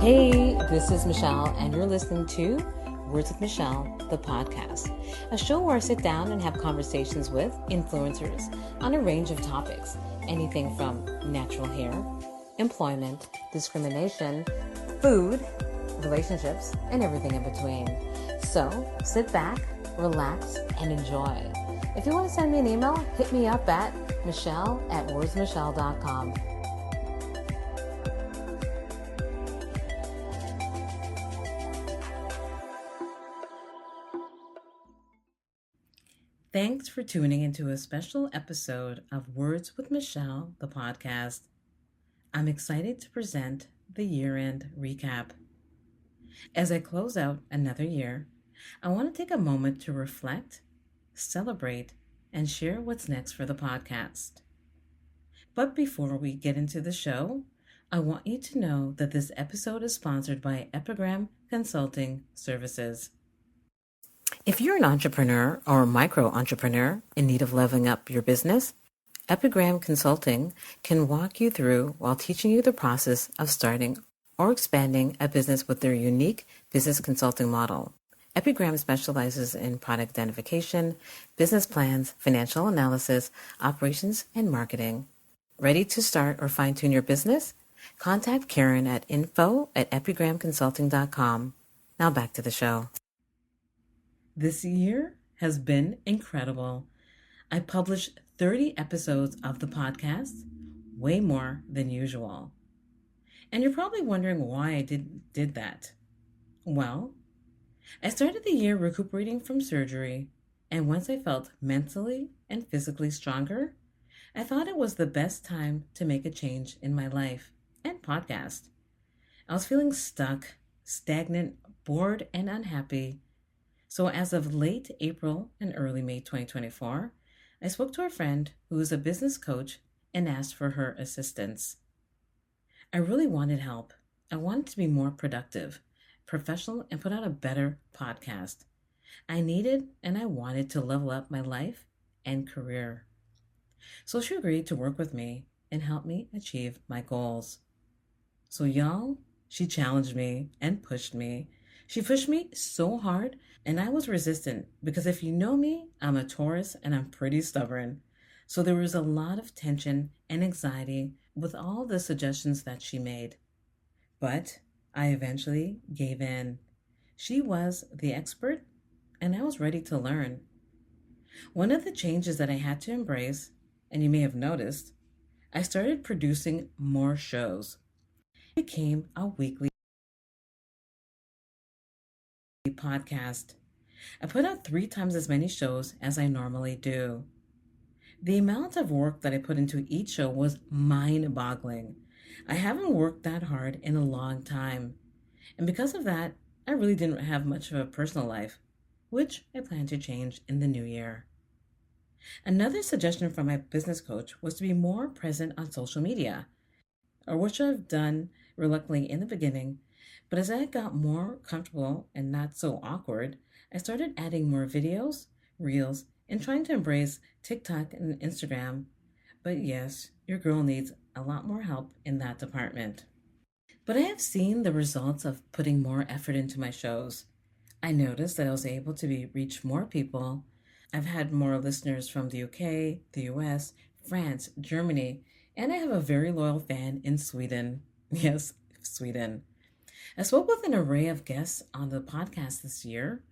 Hey, this is Michelle, and you're listening to Words with Michelle, the podcast, a show where I sit down and have conversations with influencers on a range of topics, anything from natural hair, employment, discrimination, food, relationships, and everything in between. So sit back, relax, and enjoy. If you want to send me an email, hit me up at michelle@wordsmichelle.com. Thanks for tuning into a special episode of Words with Michelle, the podcast. I'm excited to present the year-end recap. As I close out another year, I want to take a moment to reflect, celebrate, and share what's next for the podcast. But before we get into the show, I want you to know that this episode is sponsored by Epigram Consulting Services. If you're an entrepreneur or a micro-entrepreneur in need of leveling up your business, Epigram Consulting can walk you through while teaching you the process of starting or expanding a business with their unique business consulting model. Epigram specializes in product identification, business plans, financial analysis, operations, and marketing. Ready to start or fine-tune your business? Contact Karen at info@epigramconsulting.com. Now back to the show. This year has been incredible. I published 30 episodes of the podcast, way more than usual. And you're probably wondering why I did that. Well, I started the year recuperating from surgery, and once I felt mentally and physically stronger, I thought it was the best time to make a change in my life and podcast. I was feeling stuck, stagnant, bored, and unhappy. So as of late April and early May 2024, I spoke to a friend who is a business coach and asked for her assistance. I really wanted help. I wanted to be more productive, professional, and put out a better podcast. I needed and I wanted to level up my life and career. So she agreed to work with me and help me achieve my goals. So y'all, she challenged me and pushed me. She pushed me so hard, and I was resistant because if you know me, I'm a Taurus and I'm pretty stubborn. So there was a lot of tension and anxiety with all the suggestions that she made. But I eventually gave in. She was the expert, and I was ready to learn. One of the changes that I had to embrace, and you may have noticed, I started producing more shows. It became a weekly podcast. I put out 3 times as many shows as I normally do. The amount of work that I put into each show was mind-boggling. I haven't worked that hard in a long time. And because of that, I really didn't have much of a personal life, which I plan to change in the new year. Another suggestion from my business coach was to be more present on social media, or which I've done reluctantly in the beginning. But as I got more comfortable and not so awkward, I started adding more videos, reels, and trying to embrace TikTok and Instagram. But yes, your girl needs a lot more help in that department. But I have seen the results of putting more effort into my shows. I noticed that I was able to reach more people. I've had more listeners from the UK, the US, France, Germany, and I have a very loyal fan in Sweden. Yes, Sweden. I spoke with an array of guests on the podcast this year: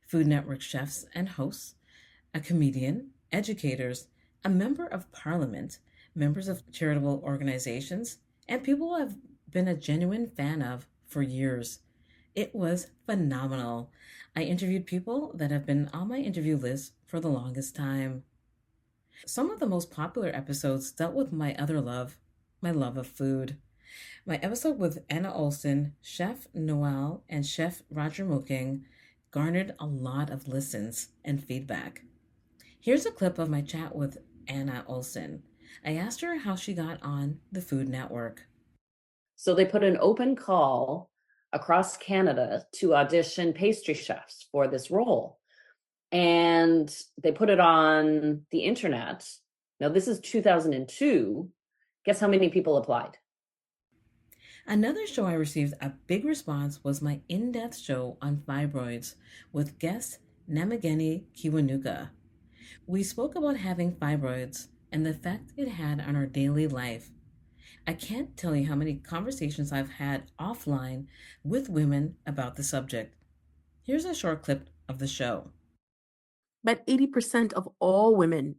Food Network chefs and hosts, a comedian, educators, a member of parliament, members of charitable organizations, and people I've been a genuine fan of for years. It was phenomenal. I interviewed people that have been on my interview list for the longest time. Some of the most popular episodes dealt with my other love, my love of food. My episode with Anna Olsen, Chef Noel, and Chef Roger Mooking garnered a lot of listens and feedback. Here's a clip of my chat with Anna Olsen. I asked her how she got on the Food Network. So they put an open call across Canada to audition pastry chefs for this role. And they put it on the internet. Now, this is 2002. Guess how many people applied? Another show I received a big response was my in-depth show on fibroids with guest Namugenyi Kiwanuka. We spoke about having fibroids and the effect it had on our daily life. I can't tell you how many conversations I've had offline with women about the subject. Here's a short clip of the show. But 80% of all women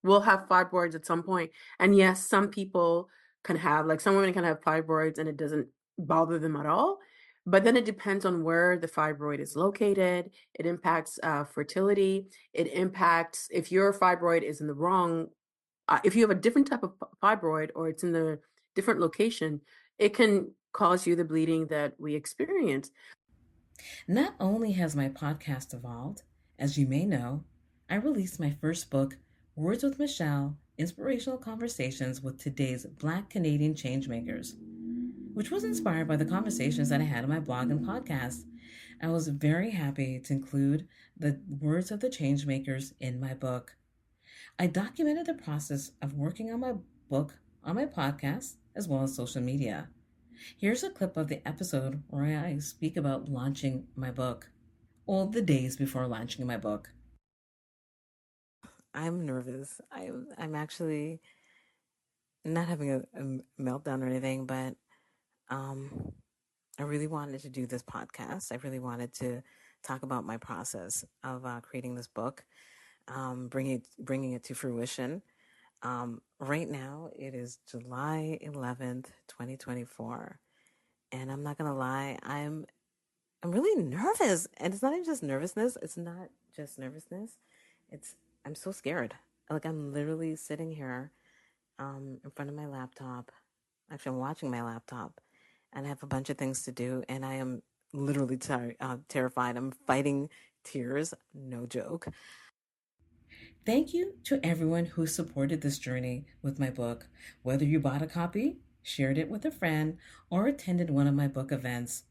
will have fibroids at some point. And yes, some people can have, like some women can have fibroids and it doesn't bother them at all. But then it depends on where the fibroid is located. It impacts fertility. It impacts if your fibroid is in the wrong, if you have a different type of fibroid or it's in the different location, it can cause you the bleeding that we experience. Not only has my podcast evolved, as you may know, I released my first book, Words with Michelle, Inspirational Conversations with today's Black Canadian Changemakers, which was inspired by the conversations that I had on my blog and podcast. I was very happy to include the words of the Changemakers in my book. I documented the process of working on my book on my podcast as well as social media. Here's a clip of the episode where I speak about launching my book, all the days before launching my book. I'm nervous. I'm actually not having a meltdown or anything, but um, I really wanted to do this podcast. I really wanted to talk about my process of creating this book, bringing it to fruition. Right now, it is July 11th, 2024. And I'm not going to lie, I'm really nervous. And it's not even just nervousness. It's not just nervousness. It's I'm so scared. Like I'm literally sitting here in front of my laptop. Actually, I'm watching my laptop and I have a bunch of things to do. And I am literally terrified. I'm fighting tears. No joke. Thank you to everyone who supported this journey with my book, whether you bought a copy, shared it with a friend, or attended one of my book events.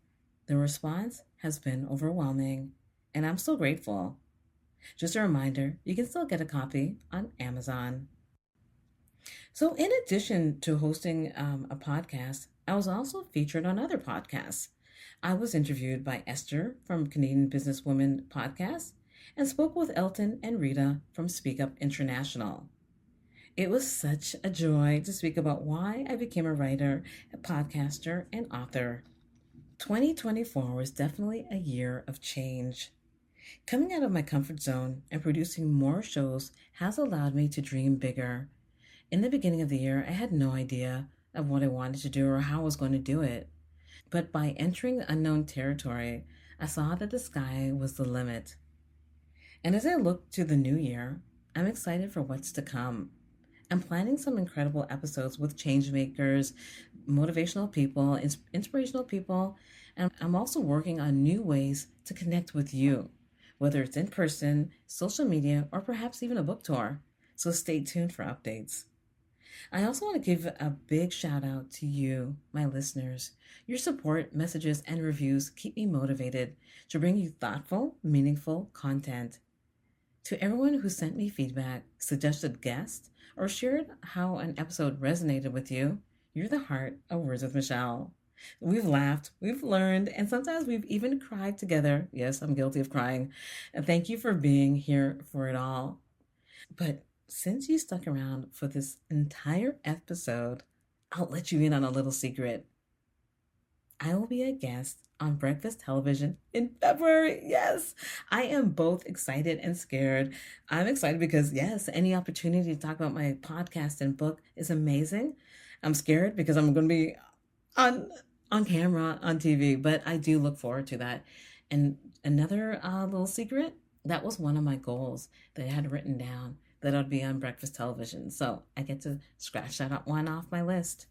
The response has been overwhelming, and I'm so grateful. Just a reminder, you can still get a copy on Amazon. So, in addition to hosting a podcast, I was also featured on other podcasts. I was interviewed by Esther from Canadian Businesswoman Podcast and spoke with Elton and Rita from Speak Up International. It was such a joy to speak about why I became a writer, a podcaster, and author. 2024 was definitely a year of change. Coming out of my comfort zone and producing more shows has allowed me to dream bigger. In the beginning of the year, I had no idea of what I wanted to do or how I was going to do it. But by entering unknown territory, I saw that the sky was the limit. And as I look to the new year, I'm excited for what's to come. I'm planning some incredible episodes with changemakers, motivational people, inspirational people, and I'm also working on new ways to connect with you, whether it's in person, social media, or perhaps even a book tour. So stay tuned for updates. I also want to give a big shout out to you, my listeners. Your support, messages, and reviews keep me motivated to bring you thoughtful, meaningful content. To everyone who sent me feedback, suggested guests, or shared how an episode resonated with you, you're the heart of Words with Michelle. We've laughed, we've learned, and sometimes we've even cried together. Yes, I'm guilty of crying. And thank you for being here for it all. But since you stuck around for this entire episode, I'll let you in on a little secret. I will be a guest on breakfast television in February. Yes, I am both excited and scared. I'm excited because, yes, any opportunity to talk about my podcast and book is amazing. I'm scared because I'm going to be on camera on TV, but I do look forward to that. And another little secret, that was one of my goals that I had written down, that I'd be on breakfast television. So I get to scratch that one off my list.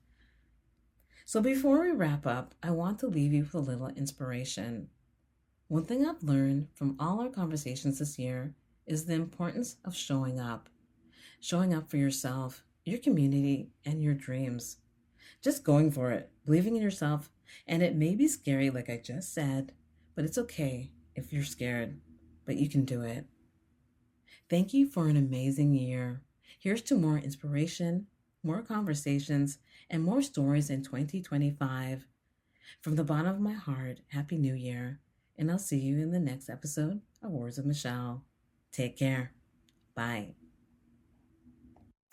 So before we wrap up, I want to leave you with a little inspiration. One thing I've learned from all our conversations this year is the importance of showing up. Showing up for yourself, your community, and your dreams. Just going for it, believing in yourself, and it may be scary like I just said, but it's okay if you're scared, but you can do it. Thank you for an amazing year. Here's to more inspiration, more conversations, and more stories in 2025. From the bottom of my heart, Happy New Year, and I'll see you in the next episode of Words with Michelle. Take care. Bye.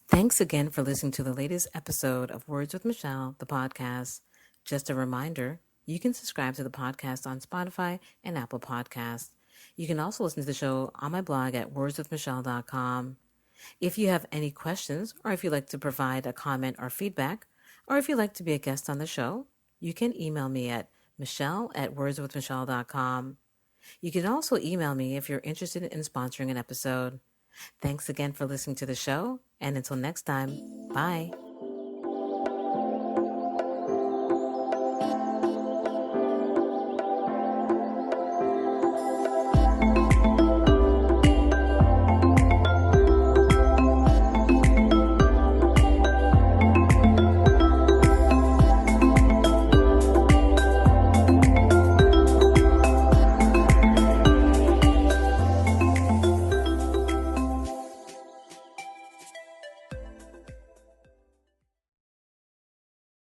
Thanks again for listening to the latest episode of Words with Michelle, the podcast. Just a reminder, you can subscribe to the podcast on Spotify and Apple Podcasts. You can also listen to the show on my blog at wordswithmichelle.com. If you have any questions, or if you'd like to provide a comment or feedback, or if you'd like to be a guest on the show, you can email me at michelle@wordswithmichelle.com. You can also email me if you're interested in sponsoring an episode. Thanks again for listening to the show, and until next time, bye.